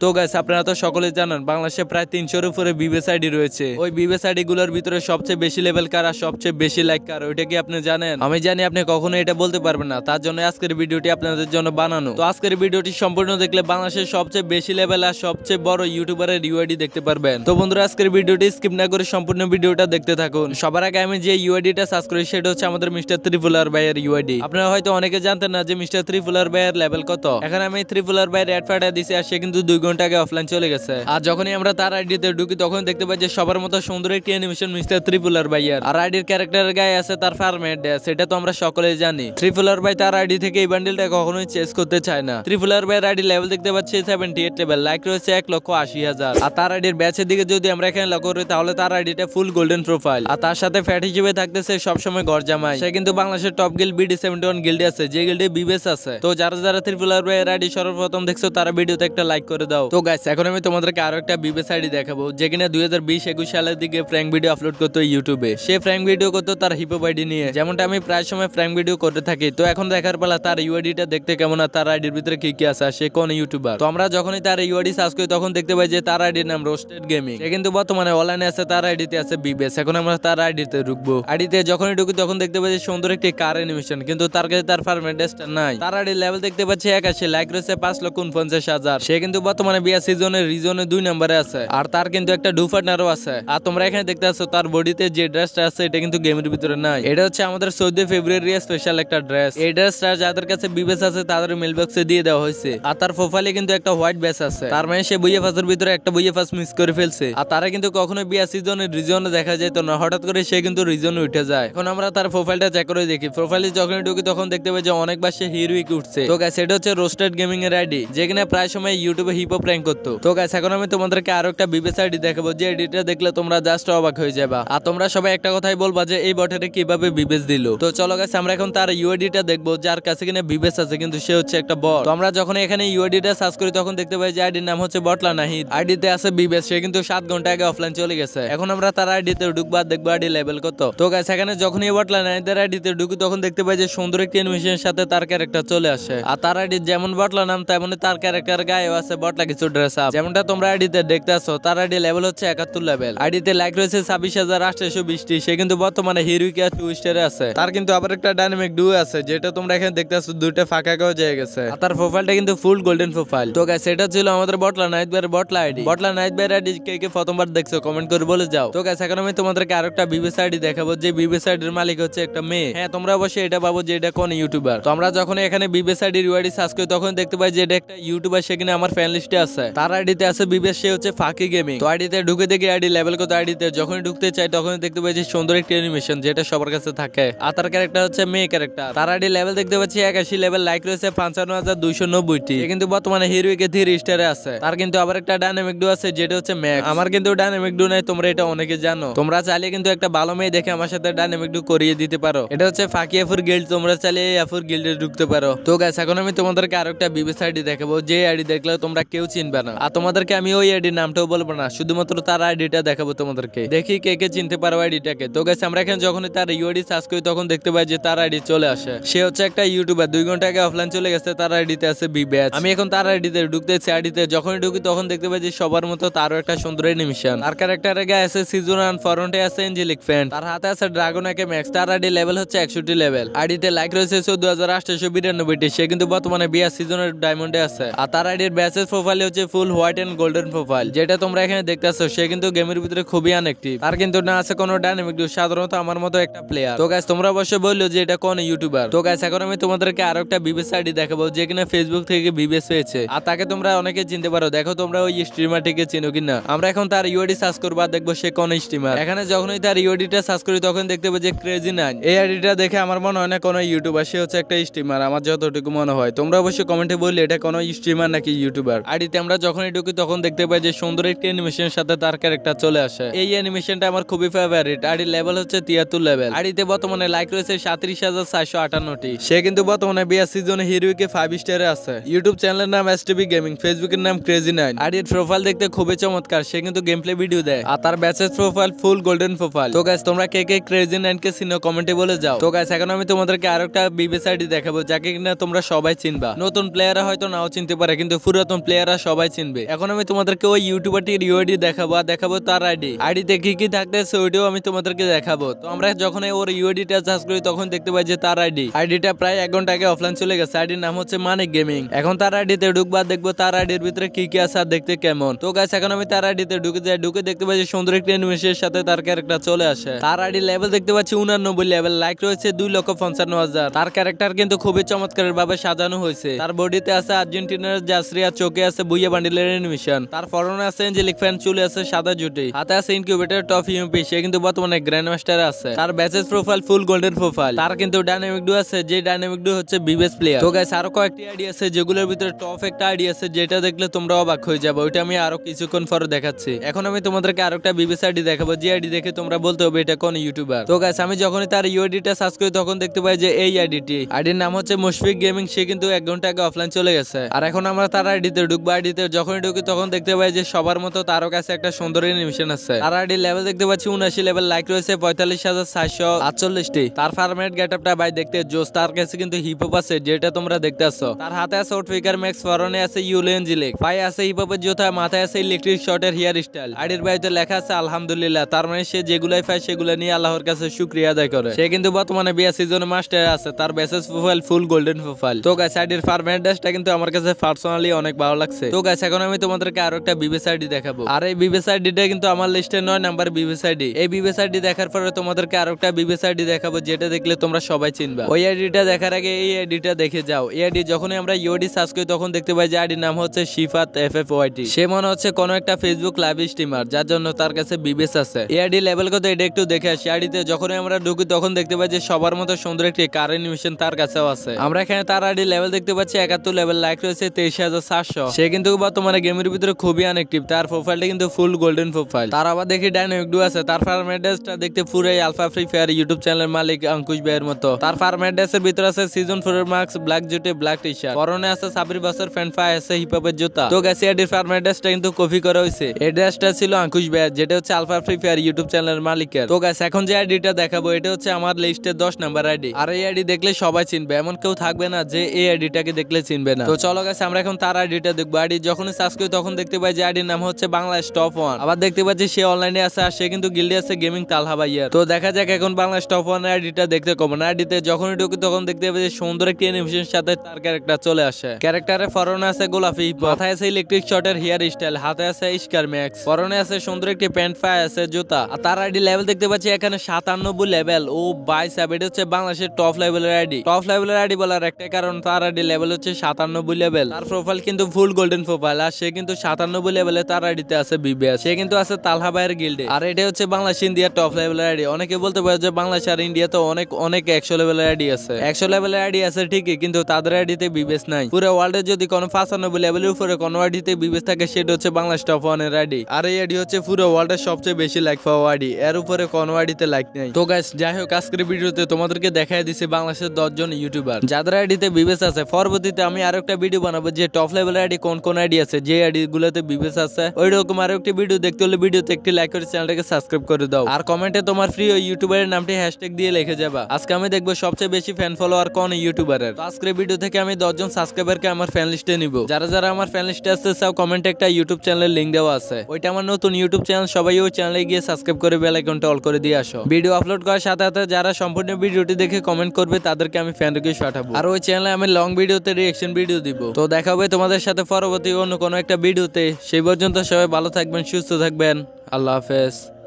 তো গাইস আপনারা তো সকলেই জানেন বাংলাদেশে প্রায় 300-এর উপরে বিবিএস আইডি রয়েছে। ওই বিবিএস আইডি গুলোর ভিতরে সবচেয়ে বেশি লেভেল কার আর সবচেয়ে বেশি লাইক কার ওইটা কি আপনি জানেন? আমি জানি আপনি কখনো এটা বলতে পারবেন না, তার জন্য আজকের ভিডিওটি আপনাদের জন্য বানানো। তো আজকের ভিডিওটি সম্পূর্ণ দেখলে বাংলাদেশের সবচেয়ে বেশি লেভেল আর সবচেয়ে বড় ইউটিউবারের ইউআইডি দেখতে পারবেন। তো বন্ধুরা আজকের ভিডিওটি স্কিপ না করে সম্পূর্ণ ভিডিওটা দেখতে থাকুন। সবার আগে আমি যে ইউআইডিটা সার্চ করি সেটা হচ্ছে আমাদের মিস্টার ত্রিপুলার ভাইয়ের ইউআইডি। আপনারা হয়তো অনেকে জানতেন না যে মিস্টার ত্রিপুলার ভাইয়ের লেভেল কত। এখানে আমি ত্রিপুলার ভাইয়ের অ্যাড ফাটা দিছি আর সে কিন্তু 2 ঘন্টা আগে অফলাইন চলে গেছে। আর যখনই আমরা তার আইডিতে ঢুকি তখন দেখতে পাই যে সবার মতো সুন্দর একটি অ্যানিমেশন মিস্টার ত্রিপুলার ভাইয়ের। আর আইডির ক্যারেক্টারের গায়ে আছে তার ফার্মের ড্যাশ, সেটা তো আমরা সকলেই জানি। ত্রিপুলার ভাই তার আইডি থেকে এই বান্ডেলটা কখনোই চেঞ্জ করতে চায় না। ত্রিপুলার ভাইয়ের আইডি লেভেল দেখতে পাচ্ছি 78 লেভেল, লাইক রয়েছে 1,80,000। আর তার আইডির ব্যাচের দিকে যদি আমরা এখানে লক্ষ্য করি তাহলে তার আইডিটা ফুল গোল্ডেন প্রোফাইল। আর তার সাথে ফ্যাট হিসেবে থাকতেছে সবসময় গরজামাই। সে কিন্তু বাংলাদেশের টপ গিল্ড BD71 গিল্ডে আছে, যে গিল্ডে বিবেস আছে। তো যারা যারা ত্রিপুলার ভাইয়ের আইডি সর্বপ্রথম দেখছো তারা ভিডিওতে একটা লাইক করে দাও। তো গাইস এখন আমি তোমাদেরকে আরো একটা বিবেস আইডি দেখাবো, যে কিনা 2020-21 সালের দিকে ফ্র্যাঙ্ক ভিডিও আপলোড করতো ইউটিউবে। সে ফ্র্যাঙ্ক ভিডিও করতো তার হিপহপ আইডি নিয়ে, যেমনটা আমি প্রায় সময় ফ্র্যাঙ্ক ভিডিও করতে থাকি। তো এখন দেখার পালা তার ইউআইডিটা দেখতে কেমন আর তার আইডির ভিতরে কি কি আছে, সে কোন ইউটিউবার। তো আমরা যখনই তার ইউআইডি সার্চ করি তখন দেখতে পাই যে তার আইডির নাম রোস্টেড গেমিং। সে কিন্তু বর্তমানে অনলাইনে আছে, তার আইডিতে আছে বিবেস। এখন আমরা তার আইডিতে ঢুকবো। আইডিতে যখনই ঢুকি তখন দেখতে পাই যে সুন্দর একটি কার অ্যানিমেশন, কিন্তু তার কাছে তার ফার্মের ড্রেসটা নাই। তার আইডি লেভেল দেখতে পাচ্ছি 81, লাইক রয়েছে 5,49,000। সে কিন্তু বর্তমানে বিয়া সিজনের রিজনে 2 নম্বরে আছে। আর তার কিন্তু একটা ডুফারনারও আছে। আর তোমরা এখানে দেখতে পাচ্ছ তার বডিতে যে ড্রেসটা আছে এটা কিন্তু গেমের ভিতরে নাই। এটা হচ্ছে আমাদের 14 ফেব্রুয়ারি স্পেশাল একটা ড্রেস। এই ড্রেসটা যাদের কাছে বিবেস আছে তাদের মেল বক্সে দিয়ে দেওয়া হয়েছে। আর তার প্রোফাইলে কিন্তু একটা হোয়াইট ব্যাচ আছে, তার মানে সে বুইয়া ফাসের ভিতরে একটা বুইয়া ফাস মিস করে ফেলছে। আর তারা কিন্তু কখনো বিয়া সিজনের রিজনে দেখা যায় তো না, হঠাৎ করে সে কিন্তু রিজনে উঠে যায়। এখন আমরা তার প্রোফাইলটা চেক করে দেখি। প্রোফাইলে যখন ঢুকি তখন দেখতে পাই যে অনেকবার সে হিরোইক উঠছে। তো গাইস এটা হচ্ছে রোস্টেড গেমিং এর আইডি, যেখানে প্রায় সময় ইউটিউবে হিপ হপ প্র্যাঙ্ক করতো। তো গাইস এখন আমি তোমাদেরকে আরো একটা বিবেস আইডি দেখাবো, যে আইডিটা দেখলে তোমরা জাস্ট অবাক হয়ে যাবা। আর তোমরা সবাই একটা কথাই বলবা যে এই বটেরে কিভাবে বিবেস দিল। তো চলো গাইস আমরা এখন তার ইউআইডিটা দেখবো, যার কাছে কিনা বিবেস আছে কিন্তু সে হচ্ছে একটা বট। তো আমরা যখন এখানে ইউআইডিটা সার্চ করি তখন দেখতে পাই যে আইডির নাম হচ্ছে বটলা নাহিদ। আইডিতে আছে বিবেস, সে কিন্তু 7 ঘন্টা আগে অফলাইন চলে গেছে। এখন আমরা তার আইডিতে ঢুকবো আর দেখবো আইডি লেভেল কত। তো গাইস এখানে যখনই বটলা নাহিদের আইডিতে ঢুকি তখন দেখতে পাই যে সুন্দর একটি অ্যানিমেশনের সাথে তার ক্যারেক্টার চলে আসে। আর তার আইডি যেমন বটলা নাম তেমনি তার ক্যারেক্টার গায়েও আছে বটলা কিছু ড্রেস আপ, যেমনটা তোমরা আইডিতে দেখতেছো। তার আইডি লেভেল হচ্ছে 71 লেভেল, আইডিতে লাইক রয়েছে 26,820টি। সে কিন্তু বর্তমানে হিরোইকা 2 স্টারে আছে। তার কিন্তু আবার একটা ডাইনামিক ডুও আছে, যেটা তোমরা এখানে দেখতেছো দুইটা ফাঁকা কেউ যায় গেছে। আর তার প্রোফাইলটা কিন্তু ফুল গোল্ডেন প্রোফাইল। তো গাইস এটা ছিল আমাদের বটলা নাইট ভাইয়ের বটলা আইডি। বটলা নাইট ভাইয়ের আইডি কে কে প্রথমবার দেখছো কমেন্ট করে বলে যাও। তো গাইস এখন আমি তোমাদেরকে আরেকটা বিবিএস আইডি দেখাবো, যে বিবিএস আইডির মালিক হচ্ছে একটা মেয়ে। হ্যাঁ তোমরা অবশ্যই এটা ভাবো যে এটা কোন ইউটিউবার। তো আমরা যখন এখানে বিবিএস আইডির ইউআইডি সার্চ করি তখন দেখতে পাই যে এটা একটা ইউটিউবার, সেখানে আমার ফ্যান লিস্টে আছে। তার আইডিতে আছে বিবিএস, সে হচ্ছে ফাকি গেমিং। তো আইডিতে ঢুকে দেখি আইডি লেভেল কত। আইডিতে যখনই ঢুকতে চাই তখনই দেখতে পাই যে সুন্দর একটি অ্যানিমেশন, যেটা সবার কাছে থাকে। আর তার ক্যারেক্টার হচ্ছে মেয়ে ক্যারেক্টার। তার আইডি লেভেল দেখতে পাচ্ছি 81 লেভেল, লাইক রয়েছে 55,290টি। কিন্তু বর্তমানে হিরোইকে 3 স্টারে আছে। তার কিন্তু আবার একটা ডাইনামিক ডু আছে, যেটা হচ্ছে ম্যাক্স। আমার কিন্তু ডাইনামিক ডু নাই, তোমরা এটা অনেকে জানো। তোমরা চাইলে কিন্তু একটা ভালো মেয়ে দেখে আমার সাথে ডাইনামিক ডু করিয়ে দিতে পারো। এটা হচ্ছে ফাকি আফুর গিল্ড, তোমরা চাইলে এই আফুর গিল্ডে ঢুকতে পারো। তো গাইস এখন আমি তোমাদেরকে আরো একটা বিবিএস আইডি দেখাবো, যে আইডি দেখলে তোমরা কেউ চিনবে না। আর তোমাদেরকে আমি ওই আইডির নামটাও বলবো না, শুধুমাত্র তার আইডিটা দেখাবো তোমাদেরকে, দেখি কে কে চিনতে পারো আইডিটাকে। তো গাইস আমরা এখানে যখন তার ইউআইডি সার্চ করি তখন দেখতে পাই যে তার আইডি চলে আসে। সে হচ্ছে একটা ইউটিউবার, 2 ঘন্টা আগে অফলাইন চলে গেছে। তার আইডিতে আছে বিবেচ। আমি এখন তার আইডিতে ঢুকতেছি। আইডিতে যখনই ঢুকি তখন দেখতে পাই যে সবার মতো তারও একটা সুন্দর অ্যানিমেশন। তার ক্যারেক্টারের গায়ে আছে সিজুরান, ফরন্টে আছে এঞ্জেলিক ফ্যান, তার হাতে আছে ড্রাগন একে ম্যাক্স। তার আইডি লেভেল হচ্ছে 61 লেভেল, আইডিতে লাইক রয়েছে 14,892টি। সে কিন্তু বর্তমানে বিয়া সিজনের ডায়মন্ডে আছে। আর তার আইডির ব্যাচের প্রোফাইল হচ্ছে full white and golden profile, যেটা তোমরা এখানে দেখতেছো। সে কিন্তু গেমের ভিতরে খুবই আনএক্টিভ। তার কিন্তু না আছে কোনো ডাইনামিক ডু, সাধারণত আমার মতো একটা প্লেয়ার। তো গাইস তোমরা অবশ্যই বললো যে এটা কোন ইউটিউবার। তো গাইস এখন আমি তোমাদেরকে আরো একটা বিবিএস আইডি দেখাবো, যে কিনা ফেসবুক থেকে বিবিএস হয়েছে। আর তাকে তোমরা অনেকে চিনতে পারো। দেখো তোমরা ওই স্ট্রিমারটিকে চিনো কিনা। আমরা এখন তার ইউআইডি সার্চ করবো আর দেখবো সে কোন স্ট্রিমার। এখানে যখনই তার ইউআইডিটা সার্চ করি তখন দেখতে পাই যে ক্রেজি9। এই আইডিটা দেখে আমার মনে হয় না কোনো ইউটিউবার, সে হচ্ছে একটা স্ট্রিমার আমার যতটুকু মনে হয়। তোমরা অবশ্যই কমেন্টে বললে এটা কোনো স্ট্রিমার নাকি ইউটিউবার। আইডিতে আমরা যখনই ঢুকি তখন দেখতে পাই যে সুন্দর একটি অ্যানিমেশনের সাথে তার ক্যারেক্টার চলে আসে। এই অ্যানিমেশনটা আমার খুবই ফেভারিট। আইডি লেভেল হচ্ছে 73 লেভেল, আইডিতে বর্তমানে লাইক রয়েছে 37,458টি। সে কিন্তু বর্তমানে বিয়া সিজনে হিরোইকে 5 স্টারে আছে। ইউটিউব চ্যানেলের নাম এসটিভি গেমিং, ফেসবুকের নাম ক্রেজি9। আইডির প্রোফাইল দেখতে খুবই চমৎকার, সে কিন্তু গেম প্লে ভিডিও দেয়। আর তার ব্যাচেস প্রোফাইল ফুল গোল্ডেন প্রোফাইল। তো গাইস তোমরা কে কে ক্রেজি9 কে চিনো কমেন্টে বলে যাও। তো গাইস এখন আমি তোমাদেরকে আরেকটা বিবিএস আইডি দেখাবো, যাকে কিনা তোমরা সবাই চিনবা। নতুন প্লেয়াররা হয়তো নাও চিনতে পারে, কিন্তু পুরাতন প্লেয়াররা ইউটিউবাররা সবাই চিনবে। এখন আমি তোমাদেরকে ওই ইউটিউবারটির ইউআইডি দেখাবো আর দেখাবো তার আইডিতে কি থাকতেছে ওইটাও আমি তোমাদেরকে দেখাবো। তো আমরা যখন ওর ইউআইডিটা সার্চ করি তখন দেখতে পাই যে তার আইডিটা প্রায় 1 ঘন্টা আগে অফলাইন চলে গেছে। আইডির নাম হচ্ছে মানিক গেমিং। এখন তার আইডিতে ঢুকবা দেখবো তার আইডির ভিতরে কি আছে আর দেখতে কেমন। তো গাইস এখন আমি তার আইডিতে ঢুকে দেখতে পাচ্ছি সুন্দর একটি অ্যানিমেশনের সাথে তার ক্যারেক্টার চলে আসে। তার আইডি লেভেল দেখতে পাচ্ছি 89 লেভেল, লাইক রয়েছে 2,55,000। তার ক্যারেক্টার কিন্তু খুবই চমৎকার ভাবে সাজানো হয়েছে। তার বডিতে আছে আর্জেন্টিনার জার্সি আর চোখে আছে বুইয়া বান্ডিলের অ্যানিমেশন। তার ফরনে আছে এঞ্জেলিক ফ্যান, চুলে আছে সাদা জুটি, হাতে আছে ইনকিউবেটর টপ ইউএমপি। সে কিন্তু বর্তমানে গ্র্যান্ড মাস্টার আছে। তার ব্যাচেস প্রোফাইল ফুল গোল্ডেন প্রোফাইল। তার কিন্তু ডাইনামিক ডু আছে, যে ডাইনামিক ডু হচ্ছে বিবেস প্লেয়ার। তো গাইস আরো কয়েকটি আইডি আছে যেগুলোর ভিতরে টপ একটা আইডি আছে যেটা দেখলে তোমরা অবাক হয়ে যাবে। ওইটা আমি আরো কিছুক্ষণ পরে দেখাচ্ছি। এখন আমি তোমাদেরকে আরো একটা বিবেস আইডি দেখাবো, যে আইডি দেখে তোমরা বলতে হবে এটা কোন ইউটিউবার। তো গাইস আমি যখনই তার ইউআইডিটা সার্চ করি তখন দেখতে পাই যে এই আইডির নাম হচ্ছে মুশফিক গেমিং। সে কিন্তু 1 ঘন্টা আগে অফলাইন চলে গেছে। আর এখন আমরা তার আইডিতে ঢুকবো। আইডিতে যখনই ঢুকি তখন দেখতে পাই যে সবার মতো তারও কাছে একটা সুন্দর অ্যানিমেশন আছে। তার আইডি লেভেল দেখতে পাচ্ছি 79 লেভেল, লাইক রয়েছে 45,448টি। তার ফার্মেট গেটআপটা ভাই দেখতে জোস। তার কাছে কিন্তু হিপ হপ আছে যেটা তোমরা দেখতেছো। তার হাতে আছে আউটফিকার ম্যাক্স, ফরনে আছে ইউলেন জিলেক, পায়ে আছে হিপ হপের জুতা, মাথায় আছে ইলেকট্রিক শর্টের হেয়ার স্টাইল। আইডির বাইতে লেখা আছে আলহামদুলিল্লাহ। তার মানে সে যেগুলাই পায় সেগুলো নিয়ে আল্লাহর কাছে শুকরিয়া আদায় করে। সে কিন্তু বর্তমানে বিয়া সিজনে মাস্টার আছে। তার বেসেস প্রোফাইল ফুল গোল্ডেন প্রোফাইল। তো গাইস আইডির ফার্মেট ড্যাশটা কিন্তু আমার কাছে পার্সোনালি অনেক ভালো লাগছে। তো গাইস এখন আমি তোমাদেরকে আরো একটা বিবেস আইডি দেখাবো। আর এই বিবেস আইডিটা কিন্তু আমার লিস্টে 9 নাম্বার বিবেস আইডি। এই বিবেস আইডি দেখার পরে তোমাদেরকে আরো একটা বিবেস আইডি দেখাবো যেটা দেখলে তোমরা সবাই চিনবা। ওই আইডিটা দেখার আগে এই আইডিটা দেখে যাও। এই আইডি যখনই আমরা ইউআইডি সার্চ করি তখন দেখতে পাই যে আইডির নাম হচ্ছে শিফাত এফএফওয়াইটি। সে মনে হচ্ছে কোনো একটা ফেসবুক লাইভ স্ট্রিমার, যার জন্য তার কাছে বিবেস আছে। এই আইডি লেভেল কত এটা একটু দেখে আসি। আইডিতে যখনই আমরা ঢুকি তখন দেখতে পাই যে সবার মতো সুন্দর একটি কার অ্যানিমেশন তার কাছেও আছে। আমরা এখানে তার আইডি লেভেল দেখতে পাচ্ছি 71 লেভেল, লাইক রয়েছে 23,400। সে কিন্তু বর্তমানে গেমের ভিতরে খুবই অ্যাক্টিভ। তার প্রোফাইলটা কিন্তু ফুল গোল্ডেন প্রোফাইল। তার আবার দেখি ডাইনামিক ডু আছে। তার ফার্মেডেসটা দেখতে পুরাই আলফা ফ্রি ফায়ার ইউটিউব চ্যানেলের মালিক আঙ্কুশ ভাইয়ের মতো। তার ফার্মেডেসের ভিতরে আছে সিজন 4 এর মার্কস, ব্ল্যাক জুটে, ব্ল্যাক টি শার্ট, পরনে আছে 26 বছর ফ্যান, পায়ে আছে হিপ হপের জুতা। তো গাইস এর ফার্মেডেসটা কিন্তু কপি করা হয়েছে। এই ড্রেসটা ছিল আঙ্কুশ ভাইয়ের, যেটা হচ্ছে আলফা ফ্রি ফায়ার ইউটিউব চ্যানেলের মালিকের। তো গাইস এখন যে আইডিটা দেখাবো এটা হচ্ছে আমার লিস্টের 10 নাম্বার আইডি। আর এই আইডি দেখলে সবাই চিনবে, এমন কেউ থাকবে না যে এই আইডিটাকে দেখলে চিনবে না। তো চলো গাইস আমরা এখন তার আইডিটা দেখবো। আইডি যখনই সার্চ করি তখন দেখতে পাই যে আইডির নাম হচ্ছে বাংলাদেশ টপ 1। আবার দেখতে পাচ্ছি সে অনলাইনে আছে আর সে কিন্তু গিল্ডে আছে গেমিং তালহা ভাইয়ার। তো দেখা যাক এখন বাংলাদেশ টপ 1 আইডিটা দেখতে কমন। আইডিতে যখনই ঢুকি তখন দেখতে পাই যে সুন্দর একটি অ্যানিমেশনের সাথে তার ক্যারেক্টার চলে আসে। ক্যারেক্টারের ফরনে আছে গোলাপি, মাথায় আছে ইলেকট্রিক শর্টের হেয়ার স্টাইল, হাতে আছে স্কার ম্যাক্স, পরনে আছে সুন্দর একটি প্যান্ট, পায়ে আছে জুতা। আর তার আইডি লেভেল দেখতে পাচ্ছি এখানে 97 লেভেল। ও বাইসাব, এটা হচ্ছে বাংলাদেশের টপ লেভেলের আইডি। টপ লেভেলের আইডি বলার একটা কারণ তার আইডি লেভেল হচ্ছে 97 লেভেল। তার প্রোফাইল কিন্তু ফুল গোল্ডেন প্রোফাইল। আর সে কিন্তু 97 লেভেলে তার আইডিতে আছে বিবিএস। সে কিন্তু আছে তালহা ভাইয়ের গিল্ডে। আর এটা হচ্ছে বাংলাদেশ ইন্ডিয়ার টপ লেভেলের আইডি। অনেকে বলতে পারে যে বাংলাদেশ আর ইন্ডিয়াতে অনেক 100 লেভেলের আইডি আছে। 100 লেভেলের আইডি আছে ঠিকই, কিন্তু তাদের আইডিতে বিবেস নাই। পুরো ওয়ার্ল্ডে যদি কোনো 95 লেভেলের উপরে কোনো আইডিতে বিবেস থাকে সেটা হচ্ছে বাংলাদেশ টপ 1 এর আইডি। আর এই আইডি হচ্ছে পুরো ওয়ার্ল্ডের সবচেয়ে বেশি লাইক পাওয়া আইডি। এর উপরে কোনো আইডিতে লাইক নেই। তো গাইস যাই হোক আজকের ভিডিওতে তোমাদেরকে দেখাই দিছি বাংলাদেশের 10 জন ইউটিউবার যাদের আইডিতে বিবেস আছে। পরবর্তীতে আমি আরো একটা ভিডিও বানাবো যে টপ লেভেলের আইডি কোন আইডি আছে, যে আইডি গুলোতে বিবেস আছে। ওইরকম আরো একটি ভিডিও দেখতে হলে ভিডিওতে একটি লাইক করে চ্যানেলটাকে সাবস্ক্রাইব করে দাও। আর কমেন্টে তোমার প্রিয় ইউটিউবারের নামটি হ্যাশট্যাগ দিয়ে লিখে যাবা। আজকে আমি দেখবো সবচেয়ে বেশি ফ্যান ফলোয়ার কোন ইউটিউবারের। তো আজকের ভিডিও থেকে আমি 10 জন সাবস্ক্রাইবারকে আমার ফ্যান লিস্টে নিব। যারা আমার ফ্যান লিস্টে আসতে চাও কমেন্টে একটা ইউটিউব চ্যানেলের লিংক দেওয়া আছে। ওইটা আমার নতুন ইউটিউব চ্যানেল। সবাই ওই চ্যানেলে গিয়ে সাবস্ক্রাইব করে বেল আইকনটা অল করে দিয়ে আসো। ভিডিও আপলোড করার সাথে সাথে যারা সম্পূর্ণ ভিডিওটি দেখে কমেন্ট করবে তাদেরকে আমি ফ্যান রিকোয়েস্ট পাঠাবো। আর ওই চ্যানেলে আমি লং ভিডিওতে রিঅ্যাকশন ভিডিও দিব। তো দেখা হবে তোমাদের সাথে পরবর্তী অন্য কোনো একটা ভিডিওতে। সেই পর্যন্ত সবাই ভালো থাকবেন, সুস্থ থাকবেন। আল্লাহ হাফেজ।